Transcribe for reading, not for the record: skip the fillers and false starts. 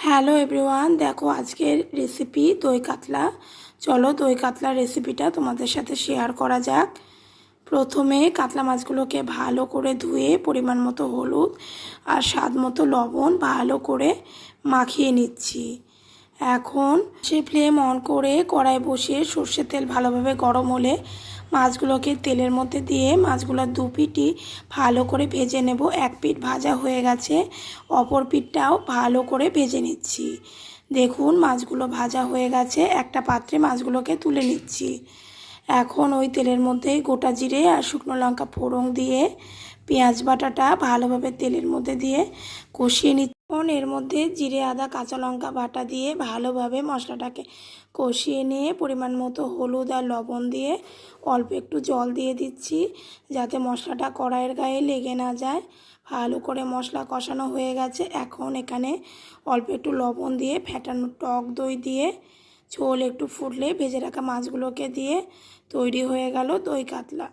Hello everyone, দেখো আজকের recipe দই কাতলা। চলো দই কাতলার রেসিপিটা তোমাদের সাথে শেয়ার করা যাক। প্রথমে কাতলা মাছগুলোকে ভালো করে ধুয়ে পরিমাণ মতো হলুদ আর স্বাদ মতো লবণ ভালো করে মাখিয়ে নিচ্ছি। এখন সে ফ্লেম অন করে কড়াই বসিয়ে সর্ষের তেল ভালোভাবে গরম হলে মাছগুলোকে তেলের মধ্যে দিয়ে মাছগুলোর দু পিঠই ভালো করে ভেজে নেব। এক পিঠ ভাজা হয়ে গেছে, অপর পিঠটাও ভালো করে ভেজে নিচ্ছি। দেখুন মাছগুলো ভাজা হয়ে গেছে, একটা পাত্রে মাছগুলোকে তুলে নিচ্ছি। এখন ওই তেলের মধ্যে গোটা জিরে আর শুকনো লঙ্কা ফোড়ন দিয়ে পেঁয়াজ বাটাটা ভালোভাবে তেলের মধ্যে দিয়ে কষিয়ে নিচ্ছি। এর মধ্যে জিরে আদা কাঁচা লঙ্কা বাটা দিয়ে ভালোভাবে মশলাটাকে কষিয়ে নিয়ে পরিমাণ মতো হলুদ আর লবণ দিয়ে অল্প একটু জল দিয়ে দিচ্ছি, যাতে মশলাটা কড়াইয়ের গায়ে লেগে না যায়। ভালো করে মশলা কষানো হয়ে গেছে। এখন এখানে অল্প একটু লবণ দিয়ে ফেটানো টক দই দিয়ে ঝোল একটু ফুটলে ভেজে রাখা মাছগুলোকে দিয়ে তৈরি হয়ে গেল দই কাতলা।